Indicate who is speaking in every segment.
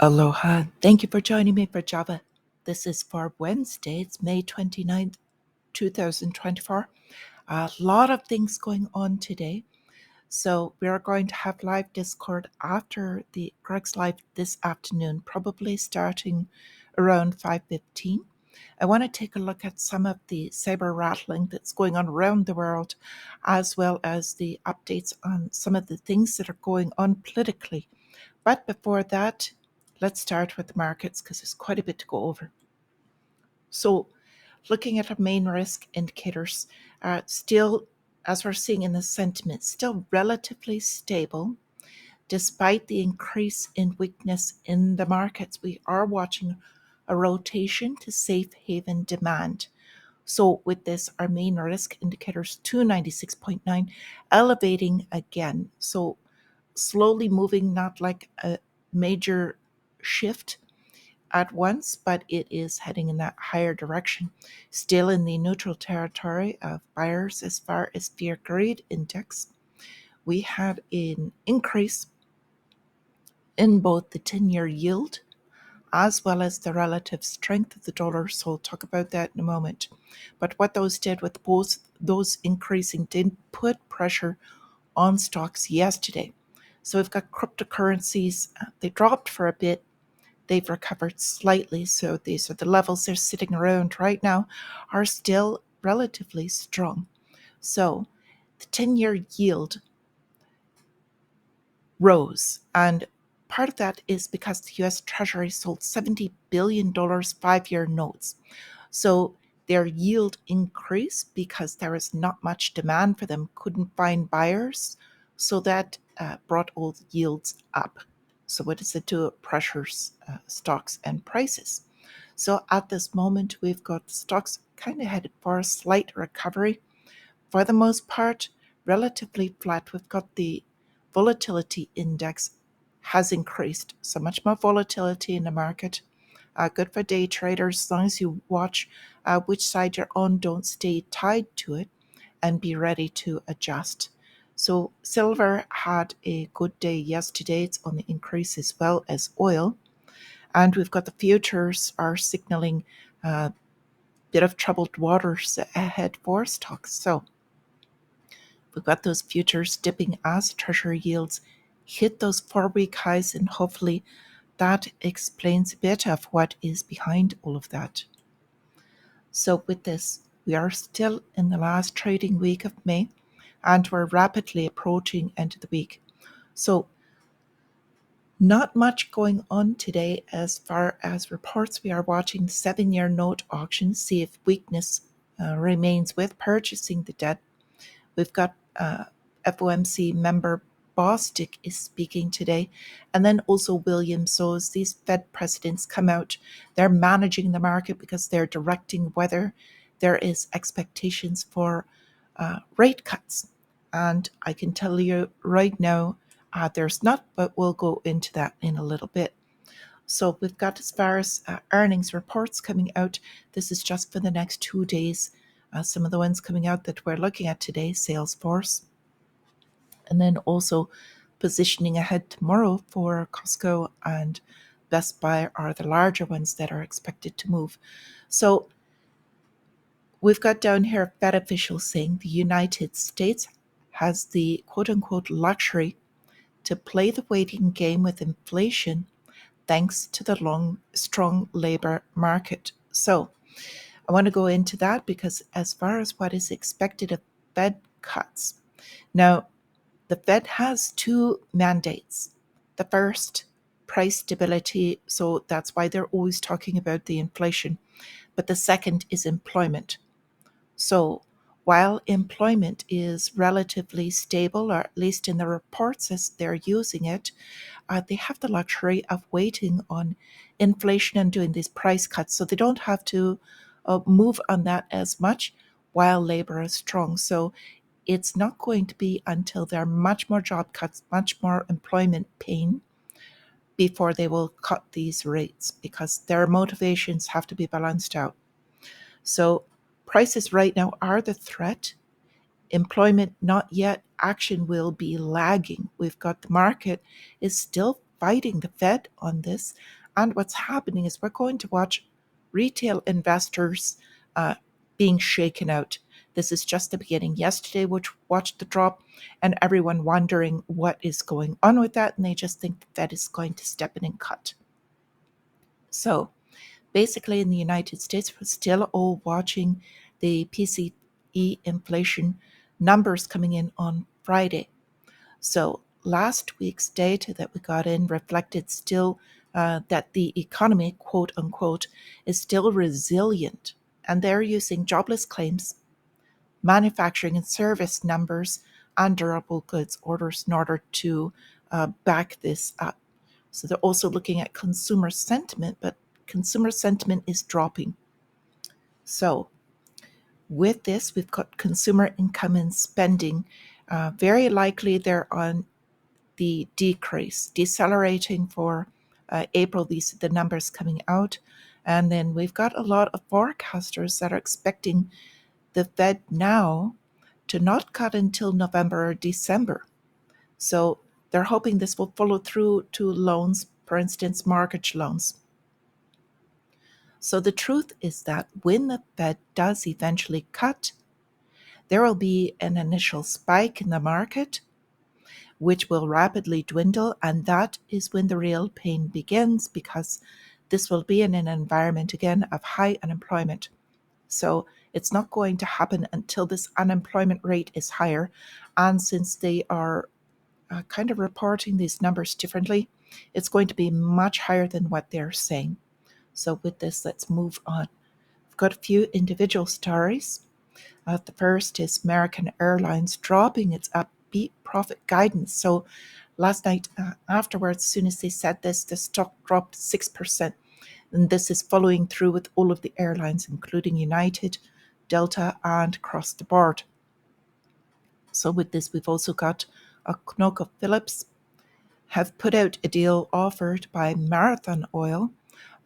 Speaker 1: Aloha. Thank you for joining me for Java. This is for Wednesday. It's May 29th, 2024. A lot of things going on today. So we are going to have live Discord after the Greg's Live this afternoon, probably starting around 5:15. I want to take a look at some of the saber rattling that's going on around the world, as well as the updates on some of the things that are going on politically. But before that, let's start with the markets because there's quite a bit to go over. So, looking at our main risk indicators, still, as we're seeing in the sentiment, still relatively stable. Despite the increase in weakness in the markets, we are watching a rotation to safe haven demand. So with this, our main risk indicators 296.9 elevating again. So slowly moving, not like a major shift at once, but it is heading in that higher direction. Still in the neutral territory of buyers as far as fear greed index. We had an increase in both the 10-year yield as well as the relative strength of the dollar. So I'll talk about that in a moment. But what those did with both those increasing did put pressure on stocks yesterday. So we've got cryptocurrencies. They dropped for a bit. They've recovered slightly. So these are the levels they're sitting around right now are still relatively strong. So the 10-year yield rose, and part of that is because the US Treasury sold $70 billion 5-year notes. So their yield increased because there was not much demand for them, couldn't find buyers. So that brought all the yields up. So what does it do? It pressures stocks and prices. So at this moment, we've got stocks kind of headed for a slight recovery. For the most part, relatively flat. We've got the volatility index has increased. So much more volatility in the market. Good for day traders as long as you watch which side you're on. Don't stay tied to it and be ready to adjust. So silver had a good day yesterday. It's on the increase as well as oil. And we've got the futures are signaling a bit of troubled waters ahead for stocks. So we've got those futures dipping as treasury yields hit those 4-week highs, and hopefully that explains a bit of what is behind all of that. So with this, we are still in the last trading week of May, and we're rapidly approaching end of the week. So not much going on today as far as reports. We are watching the 7-year note auction, see if weakness remains with purchasing the debt. We've got FOMC member Bostic is speaking today, and then also Williams. So as these Fed presidents come out, they're managing the market because they're directing whether there is expectations for rate cuts. And I can tell you right now, there's not, but we'll go into that in a little bit. So we've got as far as earnings reports coming out. This is just for the next 2 days. Some of the ones coming out that we're looking at today, Salesforce, and then also positioning ahead tomorrow for Costco and Best Buy are the larger ones that are expected to move. So we've got down here Fed officials saying the United States has the quote-unquote luxury to play the waiting game with inflation thanks to the strong labor market. So I want to go into that because as far as what is expected of Fed cuts, now the Fed has 2 mandates. The first, price stability, so that's why they're always talking about the inflation. But the second is employment. So while employment is relatively stable, or at least in the reports as they're using it, they have the luxury of waiting on inflation and doing these price cuts. So they don't have to move on that as much while labor is strong. So it's not going to be until there are much more job cuts, much more employment pain before they will cut these rates because their motivations have to be balanced out. So prices right now are the threat. Employment not yet. Action will be lagging. We've got the market is still fighting the Fed on this. And what's happening is we're going to watch retail investors being shaken out. This is just the beginning. Yesterday, we watched the drop, and everyone wondering what is going on with that, and they just think the Fed is going to step in and cut. So basically, in the United States, we're still all watching the PCE inflation numbers coming in on Friday. So last week's data that we got in reflected still that the economy, quote unquote, is still resilient. And they're using jobless claims, manufacturing and service numbers, and durable goods orders in order to back this up. So they're also looking at consumer sentiment, but consumer sentiment is dropping. So with this, we've got consumer income and spending. Very likely they're on the decrease, decelerating for April. These are the numbers coming out. And then we've got a lot of forecasters that are expecting the Fed now to not cut until November or December. So they're hoping this will follow through to loans, for instance, mortgage loans. So the truth is that when the Fed does eventually cut, there will be an initial spike in the market, which will rapidly dwindle, and that is when the real pain begins, because this will be in an environment again of high unemployment. So it's not going to happen until this unemployment rate is higher. And since they are kind of reporting these numbers differently, it's going to be much higher than what they're saying. So with this, let's move on. I've got a few individual stories. The first is American Airlines dropping its upbeat profit guidance. So last night afterwards, as soon as they said this, the stock dropped 6%. And this is following through with all of the airlines, including United, Delta, and across the board. So with this, we've also got ConocoPhillips have put out a deal offered by Marathon Oil,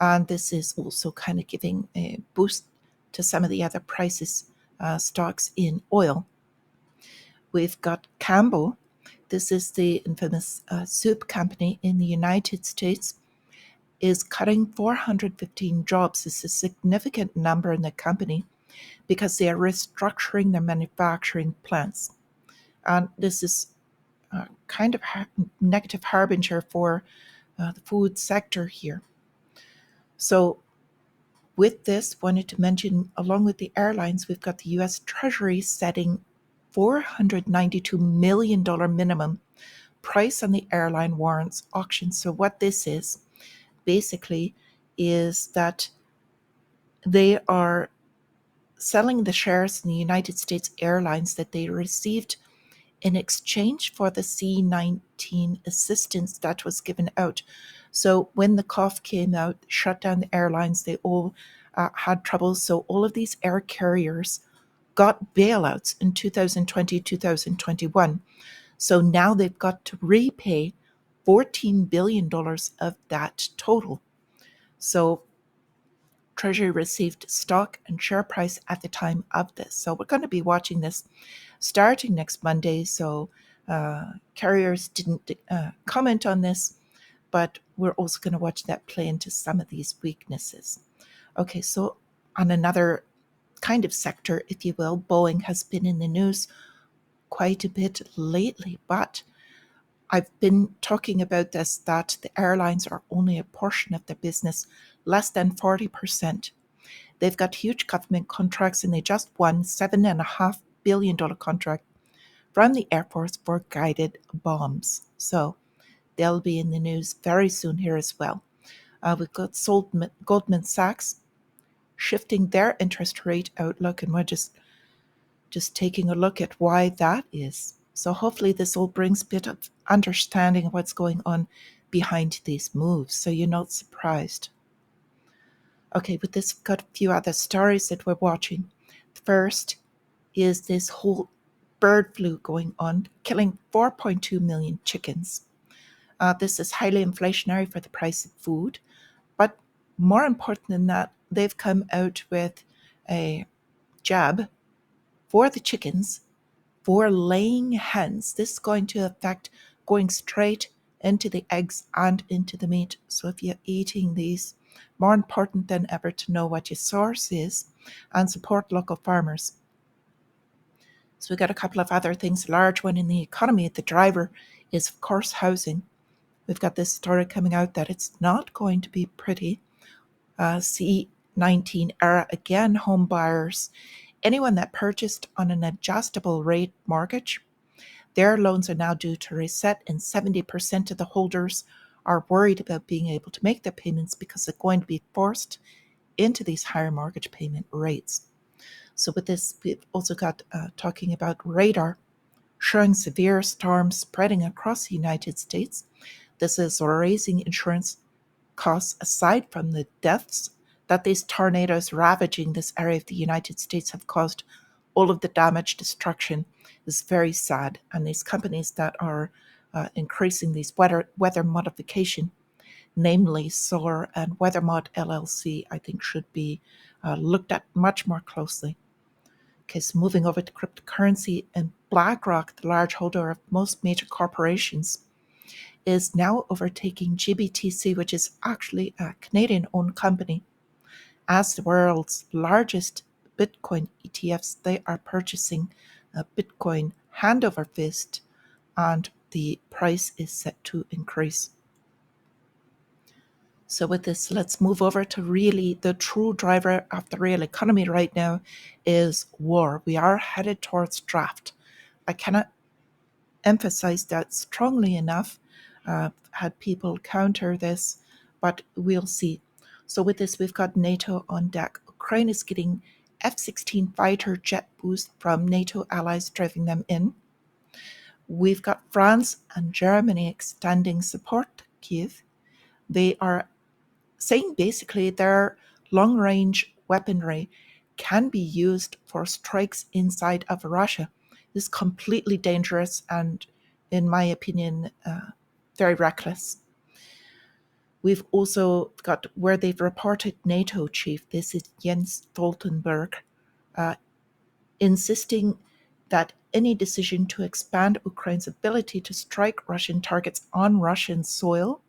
Speaker 1: and this is also kind of giving a boost to some of the other prices stocks in oil. We've got Campbell. This is the infamous soup company in the United States, is cutting 415 jobs. It's a significant number in the company because they are restructuring their manufacturing plants. And this is kind of negative harbinger for the food sector here. So with this, wanted to mention, along with the airlines, we've got the U.S. Treasury setting $492 million minimum price on the airline warrants auction. So what this is, basically, is that they are selling the shares in the United States Airlines that they received in exchange for the C-19 assistance that was given out. So when the cough came out, shut down the airlines, they all had trouble. So all of these air carriers got bailouts in 2020, 2021. So now they've got to repay $14 billion of that total. So Treasury received stock and share price at the time of this. So we're going to be watching this starting next Monday. So carriers didn't comment on this, but we're also going to watch that play into some of these weaknesses. Okay, so on another kind of sector, if you will, Boeing has been in the news quite a bit lately, but I've been talking about this, that the airlines are only a portion of their business, less than 40%. They've got huge government contracts, and they just won $7.5 billion contract from the Air Force for guided bombs. So they'll be in the news very soon here as well. We've got Goldman Sachs shifting their interest rate outlook, and we're just taking a look at why that is. So hopefully this all brings a bit of understanding of what's going on behind these moves, so you're not surprised. Okay, with this, we've got a few other stories that we're watching. The first is this whole bird flu going on, killing 4.2 million chickens. This is highly inflationary for the price of food, but more important than that, they've come out with a jab for the chickens for laying hens. This is going to affect going straight into the eggs and into the meat. So if you're eating these, more important than ever to know what your source is and support local farmers. So we got a couple of other things. A large one in the economy, the driver, is of course housing. We've got this story coming out that it's not going to be pretty. C19 era again, home buyers, anyone that purchased on an adjustable rate mortgage, their loans are now due to reset, and 70% of the holders are worried about being able to make their payments because they're going to be forced into these higher mortgage payment rates. So with this, we've also got talking about radar showing severe storms spreading across the United States. This is raising insurance costs aside from the deaths that these tornadoes ravaging this area of the United States have caused. All of the damage, destruction is very sad. And these companies that are increasing these weather modification, namely Solar and WeatherMod LLC, I think should be looked at much more closely. Okay, so moving over to cryptocurrency, and BlackRock, the large holder of most major corporations, is now overtaking GBTC, which is actually a Canadian-owned company, as the world's largest Bitcoin ETFs. They are purchasing a Bitcoin hand over fist, and the price is set to increase. So with this, let's move over to really the true driver of the real economy right now is war. We are headed towards draft. I cannot emphasize that strongly enough. Had people counter this, but we'll see. So with this, we've got NATO on deck. Ukraine is getting F-16 fighter jet boost from NATO allies driving them in. We've got France and Germany extending support to Kyiv. They are saying basically their long-range weaponry can be used for strikes inside of Russia. This is completely dangerous and, in my opinion, very reckless. We've also got where they've reported NATO chief, this is Jens Stoltenberg, insisting that any decision to expand Ukraine's ability to strike Russian targets on Russian soil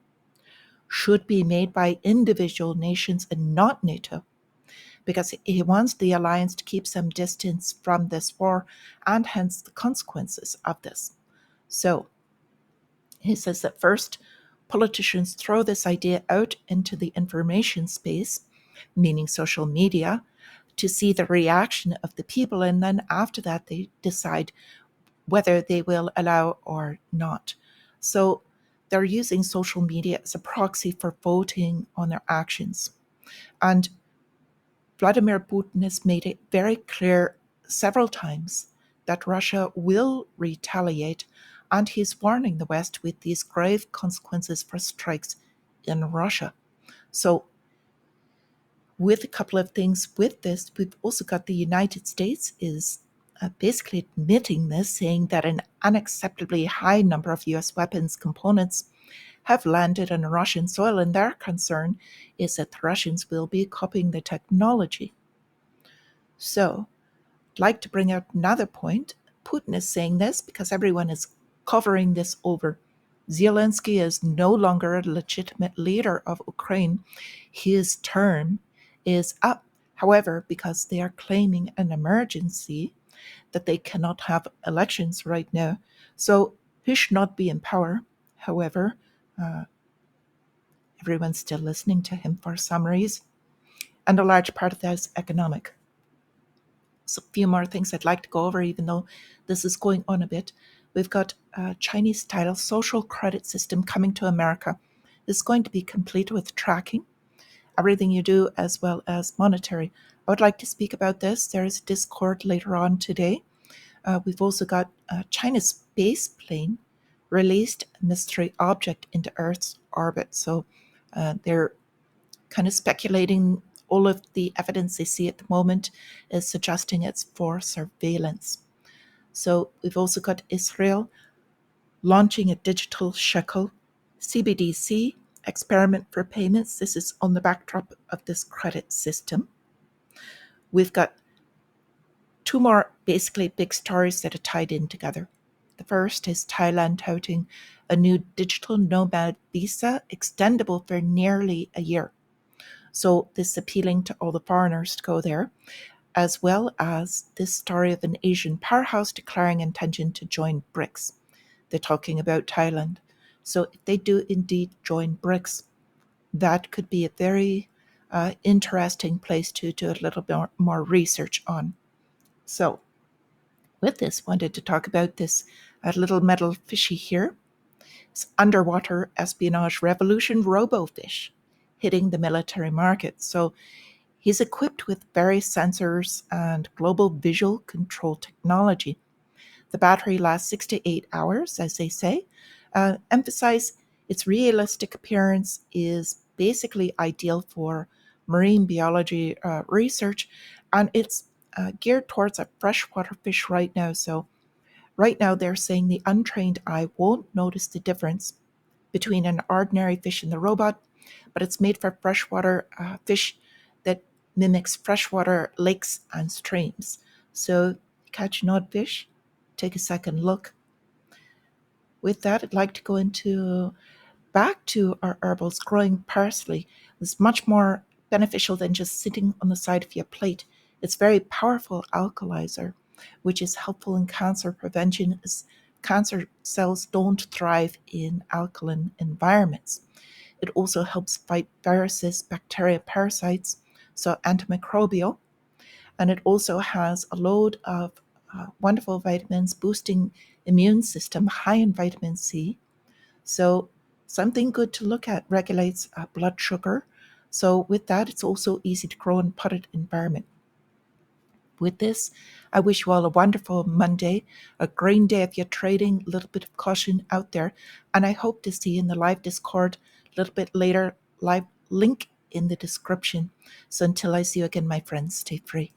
Speaker 1: should be made by individual nations and not NATO, because he wants the alliance to keep some distance from this war and hence the consequences of this. So he says that first, politicians throw this idea out into the information space, meaning social media, to see the reaction of the people, and then after that they decide whether they will allow or not. So they're using social media as a proxy for voting on their actions. And Vladimir Putin has made it very clear several times that Russia will retaliate, and he's warning the West with these grave consequences for strikes in Russia. So with a couple of things with this, we've also got the United States is basically admitting this, saying that an unacceptably high number of US weapons components have landed on Russian soil, and their concern is that the Russians will be copying the technology. So, I'd like to bring out another point. Putin is saying this because everyone is covering this over. Zelensky is no longer a legitimate leader of Ukraine. His term is up. However, because they are claiming an emergency, that they cannot have elections right now. So he should not be in power. However, everyone's still listening to him for some reason. And a large part of that is economic. So a few more things I'd like to go over, even though this is going on a bit. We've got a Chinese-style social credit system coming to America. It's going to be complete with tracking, everything you do, as well as monetary. I would like to speak about this. There is Discord later on today. We've also got China's space plane released a mystery object into Earth's orbit. So they're kind of speculating. All of the evidence they see at the moment is suggesting it's for surveillance. So we've also got Israel launching a digital shekel, CBDC, experiment for payments. This is on the backdrop of this credit system. We've got two more basically big stories that are tied in together. The first is Thailand touting a new digital nomad visa extendable for nearly a year. So this is appealing to all the foreigners to go there, as well as this story of an Asian powerhouse declaring intention to join BRICS. They're talking about Thailand. So if they do indeed join BRICS, that could be a very interesting place to do a little bit more research on. So with this, wanted to talk about this little metal fishy here. It's underwater espionage revolution robofish hitting the military market. So he's equipped with various sensors and global visual control technology. The battery lasts 6 to 8 hours, as they say. Emphasize its realistic appearance is basically ideal for marine biology research, and it's geared towards a freshwater fish right now. So right now they're saying the untrained eye won't notice the difference between an ordinary fish and the robot, but it's made for freshwater fish that mimics freshwater lakes and streams. So catch an odd fish, take a second look. With that, I'd like to go into back to our herbals. Growing parsley is much more beneficial than just sitting on the side of your plate. It's a very powerful alkalizer, which is helpful in cancer prevention as cancer cells don't thrive in alkaline environments. It also helps fight viruses, bacteria, parasites, so antimicrobial. And it also has a load of wonderful vitamins, boosting immune system, high in vitamin C. So something good to look at. Regulates blood sugar. So with that, it's also easy to grow in potted environment. With this, I wish you all a wonderful Monday, a green day if you're trading, a little bit of caution out there. And I hope to see you in the live Discord a little bit later. Live link in the description. So until I see you again, my friends, stay free.